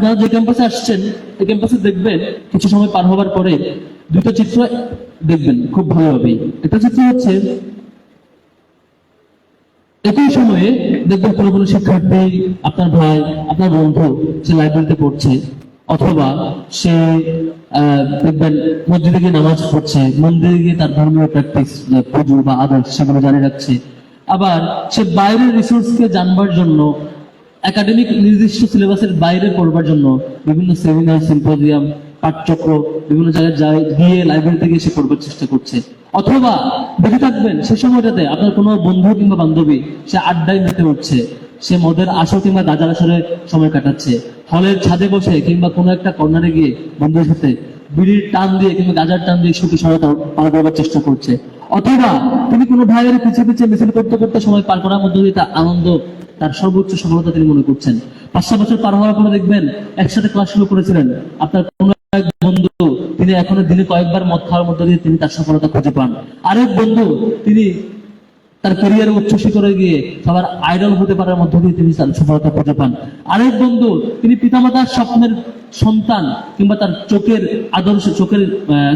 আপনারা যে ক্যাম্পাসে আসছেন এই ক্যাম্পাসে দেখবেন কিছু সময় পার হবার পরে দুটো চিত্র দেখবেন খুব ভালোভাবে। একটা চিত্র হচ্ছে একই সময়ে দেখবেন কোনো কোনো শিক্ষার্থী, আপনার ভাই, আপনার বন্ধু সে লাইব্রেরিতে পড়ছে, অথবা সে দেখবেন মসজিদে গিয়ে নামাজ পড়ছে, মন্দিরে গিয়ে তার ধর্মীয় প্র্যাকটিস, পুজো বা আদর্শ সেগুলো জারি রাখছে। আবার সে বাইরের রিসোর্সকে জানবার জন্য, একাডেমিক নির্দিষ্ট সিলেবাসের বাইরে পড়বার জন্য বিভিন্ন সেমিনার, সিম্পোজিয়াম, পাঠচক্র বিভিন্ন জায়গায় গিয়ে লাইব্রেরিতে গিয়ে সে পড়বার চেষ্টা করছে। অথবা দেখে থাকবেন সে সময়টাতে আপনার কোনো বন্ধু কিংবা বান্ধবী সে আড্ডায় মেতে উঠছে, সে মদের আসর কিংবা গাঁজার আসরে সময় কাটাচ্ছে, হলের ছাদে বসে কিংবা কোনো একটা কর্নারে গিয়ে বন্ধুদের সাথে বিড়ির টান দিয়ে কিংবা গাঁজার টান দিয়ে সুখী সময় পার করবার চেষ্টা করছে। অথবা তিনি কোনো ভাইয়ের পিছিয়ে পিছিয়ে মিছিল করতে করতে সময় পার করার মধ্যে দিয়ে তার আনন্দ, তার সর্বোচ্চ সফলতা তিনি মনে করছেন। 5-6 বছর পার হওয়ার পরে দেখবেন একসাথে ক্লাস শুরু করেছিলেন আপনার কোন এক বন্ধু, তিনি এখনো দিনে কয়েকবার মদ খাওয়ার মধ্যে দিয়ে তিনি তার সফলতা খুঁজে পান। আরেক বন্ধু তিনি তার ক্যারিয়ারে উচ্চ শিখরে গিয়ে সবার আইডল হতে পারার মধ্য দিয়ে তিনি তার সফলতা খুঁজে পান। আরেক বন্ধু তিনি পিতামাতার স্বপ্নের সন্তান কিংবা তার চোখের আদর্শ,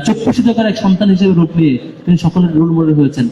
চোখ প্রসিদ্ধকার এক সন্তান হিসেবে রূপ নিয়ে তিনি সকলের রোল মডেল হয়েছেন।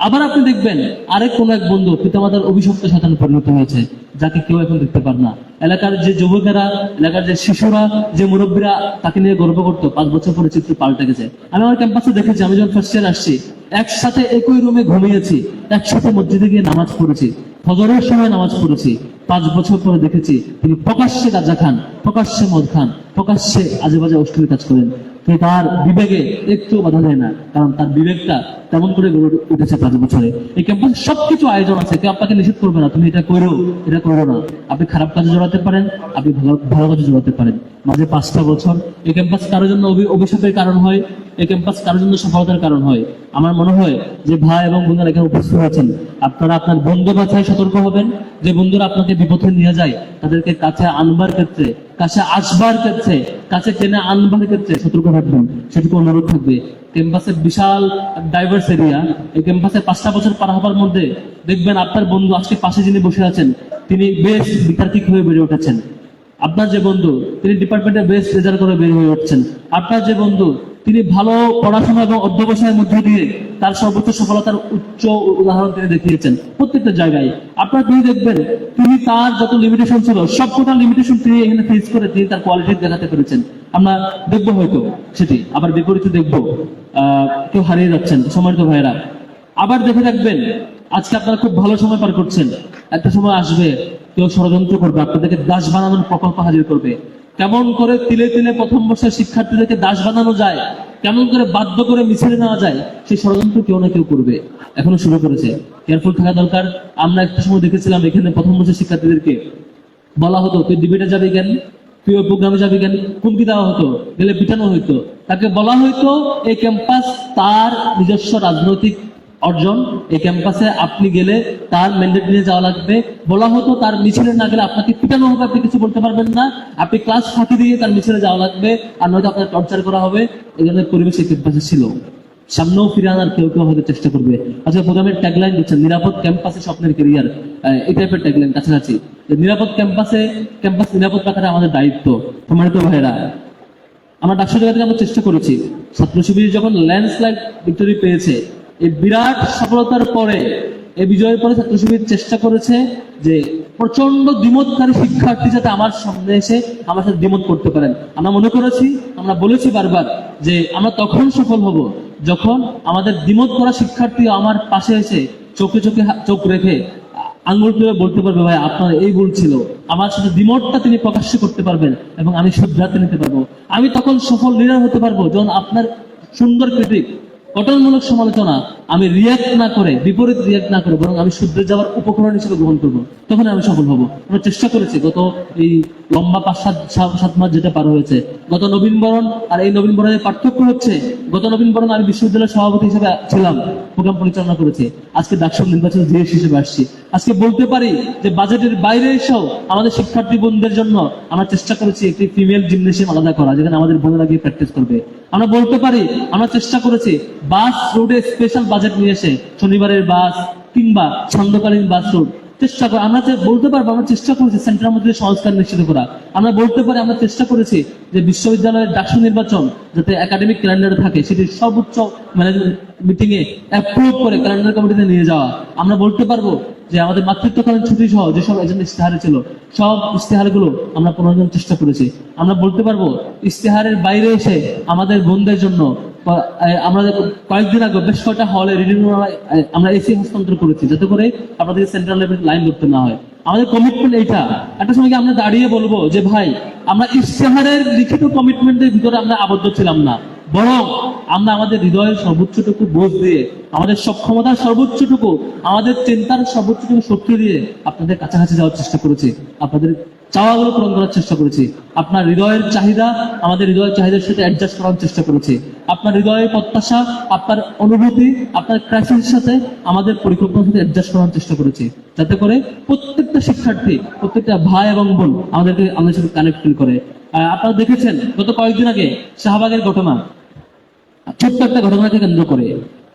আবার আপনি দেখবেন আরেক কোন এক বন্ধু পিতামাতার অভিশপ্ত শয়তানে পরিণত হয়েছে, যাকে কেউ এখন দেখতে পার না। এলাকার যে যুবকেরা, এলাকার যে শিশুরা, যে মুরব্বীরা তাকে নিয়ে গর্ব করতো, 5 বছর পরে চিত্র পাল্টে গেছে। আমি আমার ক্যাম্পাসে দেখেছি, আমি যখন ফার্স্ট ইয়ার আসছি একসাথে একই রুমে ঘুমিয়েছি, একসাথে মসজিদে গিয়ে নামাজ পড়েছি, ফজরের সময় নামাজ পড়েছি। 5 বছর পরে দেখেছি তিনি প্রকাশ্যে গাঁজা খান, প্রকাশ্যে মদ খান, প্রকাশ্যে আজে বাজে অশ্লীল কাজ করেন। কিন্তু তার বিবেকে একটু বাধা দেয় না, কারণ তার বিবেকটা তেমন করে গড়ে উঠেছে 5 বছরে। এই ক্যাম্পাসে সবকিছু আয়োজন আছে, কেউ আপনাকে নিষেধ করবে না তুমি এটা করো, এটা করো না। আপনি খারাপ কাজে জড়াতে পারেন, আপনি ভালো কাজে জড়াতে পারেন। মাঝে 5টা বছর এই ক্যাম্পাস কারোর জন্য অভিশাপের কারণ হয়, এই ক্যাম্পাস কারোর জন্য সফলতার কারণ হয়। আমার মনে হয় যে ভাই এবং বোনেরা এখানে উপস্থিত আছেন, আপনারা আপনার বন্ধু বাছাই সতর্ক হবেন। যে বন্ধুরা আপনাকে বিপথে নিয়ে যায় তাদেরকে কাছে আনবার ক্ষেত্রে, কাছে আসবার ক্ষেত্রে, কাছে টেনে আনবার ক্ষেত্রে সতর্ক থাকবেন, সেটুকু অনুরোধ থাকবে। ক্যাম্পাসের বিশাল ডাইভার্স এরিয়া, এই ক্যাম্পাসে 5টা বছর পার হবার মধ্যে দেখবেন আপনার বন্ধু আজকে পাশে যিনি বসে আছেন তিনি বেশ বিতার্কিক হয়ে বেড়ে উঠেছেন। আপনার যে বন্ধু তিনি ডিপার্টমেন্টে বেস্ট রেজাল্ট করে বের হয়ে উঠছেন। আপনার যে বন্ধু তিনি ভালো পড়াশোনা এবং অধ্যবসায়ের মধ্যে দিয়ে তার সর্বোচ্চ সফলতার উচ্চ উদাহরণ তিনি দেখিয়েছেন প্রত্যেকটা জায়গায়। আপনারা তিনি দেখবেন তিনি তার যত লিমিটেশন ছিল সবকটা লিমিটেশন তিনি এখানে ফেস করে তিনি তার কোয়ালিটি দেখাতে পেরেছেন। আমরা দেখবো হয়তো সেটি, আবার বিপরীতে দেখবো কেউ হারিয়ে যাচ্ছেন। সম্মানিত ভাইয়েরা, আবার দেখে রাখবেন আজকে আপনারা খুব ভালো সময় পার করছেন, একটা সময় আসবে কেউ ষড়যন্ত্র করবে, আপনাদেরকে দাস বানানোর প্রকল্প হাজির করবে। কেমন করে তিলে তিলে প্রথম বর্ষের শিক্ষার্থীদেরকে দাস বানানো যায়, কেমন করে বাধ্য করে মিছিলে নেওয়া যায়, সেই ষড়যন্ত্র কেউ না কেউ করবে, এখনো শুরু করেছে। কেয়ারফুল থাকা দরকার। আমরা একটা সময় দেখেছিলাম এখানে প্রথম বর্ষের শিক্ষার্থীদেরকে বলা হতো তুই ডিবেটে যাবি কেন, তুই ওই প্রোগ্রামে যাবি কেন, হুমকি দেওয়া হতো, গেলে পিটানো হইতো। তাকে বলা হইতো এই ক্যাম্পাস তার নিজস্ব রাজনৈতিক অর্জন, এই ক্যাম্পাসে আপনি গেলে তার ম্যান্ডেট নিয়ে যাওয়া লাগবে। বলা হতো তার মিছিলে না গেলে আপনাকে পিটানো হবে, আপনি কিছু বলতে পারবেন না, আপনি ক্লাস ফাঁকি দিয়ে তার মিছিলে যাওয়া লাগবে, আর নয়তো আপনার টর্চার করা হবে। এই ধরনের পরিবেশ এই ক্যাম্পাসে ছিল। সামনেও ফিরে আনার কেউ কেউ হয়তো চেষ্টা করবে। আচ্ছা, প্রোগ্রামের ট্যাগলাইন দিচ্ছেন নিরাপদ ক্যাম্পাসে স্বপ্নের ক্যারিয়ার, এই টাইপের ট্যাগলাইন কাছাকাছি। নিরাপদ ক্যাম্পাস নিরাপদ রাখাটা আমাদের দায়িত্ব। সম্মানিত ভাইরা, আমরা ডাকসু জায়গা থেকে আমরা চেষ্টা করেছি। ছাত্র শিবির যখন ল্যান্ডস্লাইড ভিক্টোরি পেয়েছে, এই বিরাট সফলতার পরে, এই বিজয়ের পরে ছাত্র শিবির চেষ্টা করেছে যে প্রচন্ড দ্বিমতকারী শিক্ষার্থী যাতে আমার সামনে এসে আমার সাথে দ্বিমত করতে পারেন। আমরা মনে করেছি, আমরা বলেছি বারবার যে আমরা তখন সফল হব যখন আমাদের দ্বিমত করা শিক্ষার্থী আমার পাশে এসে চোখে চোখে চোখ রেখে আঙ্গুল তুলে বলতে পারবে ভাই আপনার এই ভুল ছিল, আমার সাথে দ্বিমতটা তিনি প্রকাশ্য করতে পারবেন এবং আমি শুধরাতে নিতে পারবো। আমি তখন সফল লিডার হতে পারবো যখন আপনার সুন্দর ক্রিটিক, গঠনমূলক সমালোচনা আমি রিয়াক্ট না করে, বিপরীত রিয়াক্ট না করে, বরং আমি শুধরে যাওয়ার উপকরণ হিসেবে গ্রহণ করবো, তখন আমি সফল হবো। আমরা চেষ্টা করেছি গত এই লম্বা 5-7 মাস যেটা পার হয়েছে। গত নবীনবরণ আর এই নবীনবরণের পার্থক্য হচ্ছে, গত নবীনবরণ আমি বিশ্ববিদ্যালয়ের সভাপতি হিসেবে ছিলাম, প্রোগ্রাম পরিচালনা করেছি। আজকে ডাকসু নির্বাচনে জিএস হিসেবে আসছি। আজকে বলতে পারি যে বাজেটের বাইরে এসেও আমাদের শিক্ষার্থী বোনদের জন্য আমরা চেষ্টা করেছি একটি ফিমেল জিমনেশিয়াম আলাদা করা, যেখানে আমাদের বোনেরা গিয়ে প্র্যাকটিস করবে। আমরা বলতে পারি আমরা চেষ্টা করেছি বাস রুটে স্পেশাল বাজেট নিয়ে এসে শনিবারের বাস কিংবা সান্ধ্যকালীন বাস রুট চেষ্টা করে, আমরা বলতে পারবো আমরা চেষ্টা করেছি সেন্টারের মধ্যে সংস্কার নিশ্চিত করা। আমরা বলতে পারি আমরা চেষ্টা করেছি যে বিশ্ববিদ্যালয়ের ডাকসু নির্বাচন যাতে একাডেমিক ক্যালেন্ডারে থাকে সেটি সর্বোচ্চ ম্যানেজমেন্ট মিটিং এ অ্যাপ্রুভ করে ক্যালেন্ডার কমিটিতে নিয়ে যাওয়া। আমরা বলতে পারবো যে আমাদের মাতৃত্বকালীন ছুটি সহ যেসব এজেন্ট ইস্তেহারে ছিল সব ইস্তেহারগুলো আমরা পুনর্জন চেষ্টা করেছি। আমরা বলতে পারবো ইস্তেহারের বাইরে এসে আমাদের বোনদের জন্য আমরা কয়েকদিন আগে বেশ কয়েকটা হলে রিডিং আমরা এসি হস্তান্তর করেছি যাতে করে আপনাদের সেন্ট্রাল লেভেল লাইন ধরতে না হয়। আমাদের কমিটমেন্ট এইটা। একটা সময় আমরা দাঁড়িয়ে বলবো যে ভাই আমরা ইস্তেহারের লিখিত কমিটমেন্টের ভিতরে আমরা আবদ্ধ ছিলাম না, বরং আমরা আমাদের হৃদয়ের সর্বোচ্চটুকু বোঝ দিয়ে, আমাদের সক্ষমতার সর্বোচ্চটুকু, আমাদের চিন্তার সর্বোচ্চটুকু শক্তি দিয়ে আপনাদের কাছাকাছি যাওয়ার চেষ্টা করেছি, আপনাদের চাওয়াগুলো পূরণ করার চেষ্টা করেছি। আপনার হৃদয়ের চাহিদা আমাদের হৃদয়ের চাহিদার সাথে অ্যাডজাস্ট করার চেষ্টা করেছি। আপনার হৃদয়ের প্রত্যাশা, আপনার অনুভূতি, আপনার ক্রাইসিসের সাথে আমাদের পরিকল্পনার সাথে অ্যাডজাস্ট করার চেষ্টা করেছি, যাতে করে প্রত্যেকটা শিক্ষার্থী, প্রত্যেকটা ভাই এবং বোন আমাদের সাথে কানেক্ট ফিল করে। আপনারা দেখেছেন গত কয়েকদিন আগে শাহবাগের ঘটনা, ছোট্ট একটা ঘটনাকে কেন্দ্র করে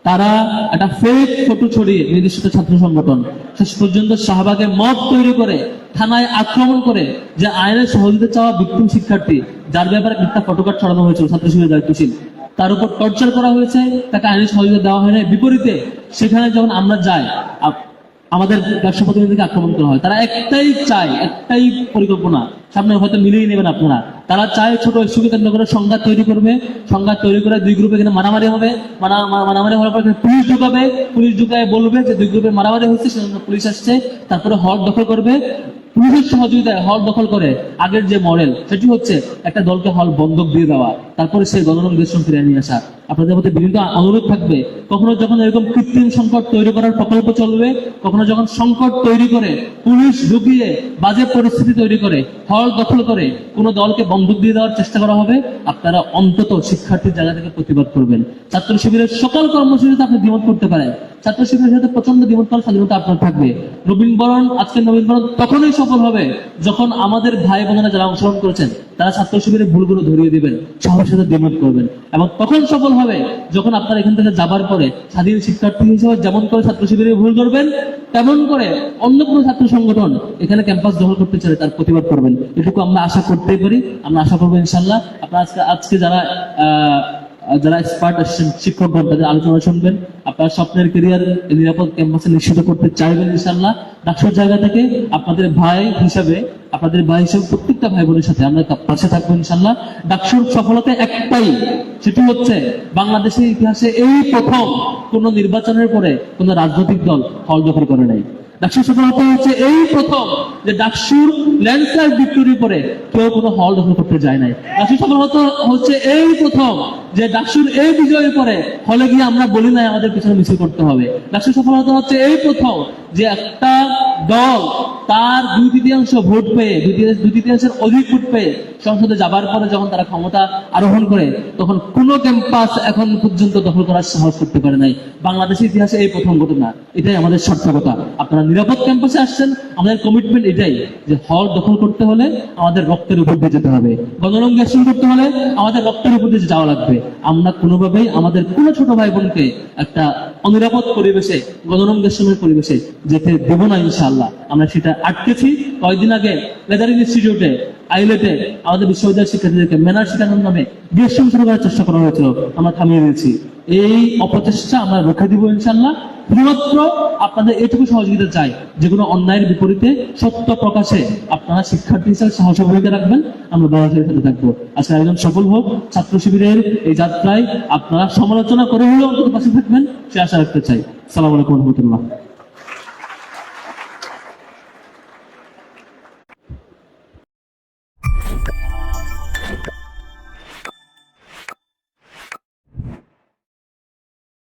তারা একটা ফেক ফটো ছড়িয়ে নির্দিষ্ট ছাত্র সংগঠন শেষ পর্যন্ত শাহবাগে মব তৈরি করে থানায় আক্রমণ করে যে আইনের সহযোগিতা চাওয়া ভিকটিম শিক্ষার্থী যার ব্যাপারে একটা ফটোকার্ড ছড়ানো হয়েছিল ছাত্র শিবিরের দায়িত্বশীল, তার উপর টর্চার করা হয়েছে, তাকে আইনের সহযোগিতা দেওয়া হয় না। বিপরীতে সেখানে যখন আমরা যাই আমাদের ব্যবসা প্রতিনিধিকে আক্রমণ করা হয়। তারা একটাই চায়, একটাই পরিকল্পনা, সামনে হয়তো মিলিয়ে নেবেন আপনারা, তারা চায় ছোট ইস্যুকে কেন্দ্র করে সংঘাত তৈরি করবে, সংঘাত তৈরি করে দুই গ্রুপে এখানে মারামারি হবে, মারামারি হওয়ার পর পুলিশ ঢুকাবে, পুলিশ ঢুকায় বলবে যে দুই গ্রুপে মারামারি হচ্ছে সেজন্য পুলিশ আসছে, তারপরে হল দখল করবে। পুলিশের সহযোগিতায় হল দখল করে আগের যে মডেল সেটি হচ্ছে একটা দলকে হল বন্ধক দিয়ে দেওয়া, তারপরে সেই গণরং দেশন ফিরে নিয়ে আসা। আপনাদের মধ্যে বিভিন্ন অনুরোধ থাকবে, কখনো যখন এরকম কৃত্রিম সংকট তৈরি করার প্রকল্প চলবে, কখনো যখন সংকট তৈরি করে পুলিশ ঢুকিয়ে বাজে পরিস্থিতি তৈরি করে হল দখল করে কোনো দলকে বন্ধক দিয়ে দেওয়ার চেষ্টা করা হবে, আপনারা অন্তত শিক্ষার্থীর জায়গা থেকে প্রতিবাদ করবেন। ছাত্র শিবিরের সকল কর্মসূচিতে আপনি দ্বিমত করতে পারেন, ছাত্র শিবিরের সাথে প্রচন্ড দ্বিমত করার স্বাধীনতা আপনার থাকবে। নবীনবরণ, আজকের নবীনবরণ তখনই সফল হবে যখন আমাদের ভাই বোনেরা যারা অংশগ্রহণ করেছেন তারা ছাত্র শিবিরের ভুলগুলো ধরিয়ে দিবেন, সবার সাথে দ্বিমত করবেন, এবং তখন সফল হবে যখন আপনারা এখান থেকে যাবার পরে স্বাধীন শিক্ষার্থী হিসেবে যেমন করে ছাত্র শিবিরে ভুল করবেন তেমন করে অন্য কোনো ছাত্র সংগঠন এখানে ক্যাম্পাস দখল করতে চাইলে তার প্রতিবাদ করবেন। এটুকু আমরা আশা করতেই পারি, আমরা আশা করবো ইনশাল্লাহ। আপনারা আজকে যারা এক্সপার্ট আসছেন শিক্ষকগণ তাদের আলোচনা শুনবেন, আপনার স্বপ্নের ক্যারিয়ার নিরাপদ ক্যাম্পাসে নিশ্চিত করতে চাইবেন ইনশাল্লাহ। ডাকসুর জায়গা থেকে আপনাদের ভাই হিসাবে প্রত্যেকটা ভাই বোনের সাথে আমরা পাশে থাকবো ইনশাল্লাহ। ডাকসুর সফলতা একটাই, সেটি হচ্ছে বাংলাদেশের ইতিহাসে এই প্রথম কোন নির্বাচনের পরে কোন রাজনৈতিক দল হল দখল করে নাই। ডাকসুর সফলতা হচ্ছে এই প্রথম যে ডাকসুর ল্যান্ডস্লাইড ভিক্টরির পরে কেউ কোনো হল দখল করতে যায় নাই। ডাকসুর সফলতা হচ্ছে এই প্রথম যে ডাকসুর এই বিজয়ের পরে হলে গিয়ে আমরা বলি নাই আমাদের পিছনে মিছিল করতে হবে। ডাকসুর সফলতা হচ্ছে এই প্রথম যে একটা দল তার 2/3 ভোট পেয়ে, 2/3 অধিক ভোট পেয়ে সংসদে যাবার পরে যখন তারা ক্ষমতা আরোহণ করে তখন কোনো ক্যাম্পাস এখন পর্যন্ত দখল করার সাহস করতে পারে নাই। বাংলাদেশের ইতিহাসে এই প্রথম ঘটনা। এটাই আমাদের সার্থকতা। আপনারা নিরাপদ ক্যাম্পাসে আসছেন, আমাদের কমিটমেন্ট এটাই যে হল দখল করতে হলে আমাদের রক্তের উপর দিয়ে যেতে হবে, গণরং গ্যাসিং করতে হলে আমাদের রক্তের উপর দিয়ে যাওয়া লাগবে। আমরা কোনোভাবেই আমাদের কোনো ছোট ভাই বোনকে একটা অনিরাপদ পরিবেশে, গণরং গ্যাসিংয়ের পরিবেশে যেতে দেব না ইনশাআল্লাহ। আমরা সেটা আটকেছি। কয়েকদিন আগে লেদার ইনস্টিটিউটে আইলেটে আমাদের বিশ্ববিদ্যালয়ের শিক্ষার্থীদেরকে ম্যানার শেখানোর নামে বিএসএম শুরু করার চেষ্টা করা হয়েছিল, আমরা থামিয়ে দিয়েছি। এই অপচেষ্টা আমরা রুখে দিব ইনশাআল্লাহ। শুধুমাত্র আপনাদের এটুকু সহযোগিতা চাই, যে কোনো অন্যায়ের বিপরীতে সত্য প্রকাশে আপনারা শিক্ষার্থী হিসেবে সাহসী ভূমিকা রাখবেন, আমরা বাংলাদেশের সাথে থাকবো। আজকে একজন সফল হোক ছাত্র শিবিরের এই যাত্রায়, আপনারা সমালোচনা করে হলেও অন্তত পাশে থাকবেন সে আশা রাখতে চাই। আসসালামু আলাইকুম ওয়া রাহমাতুল্লাহ।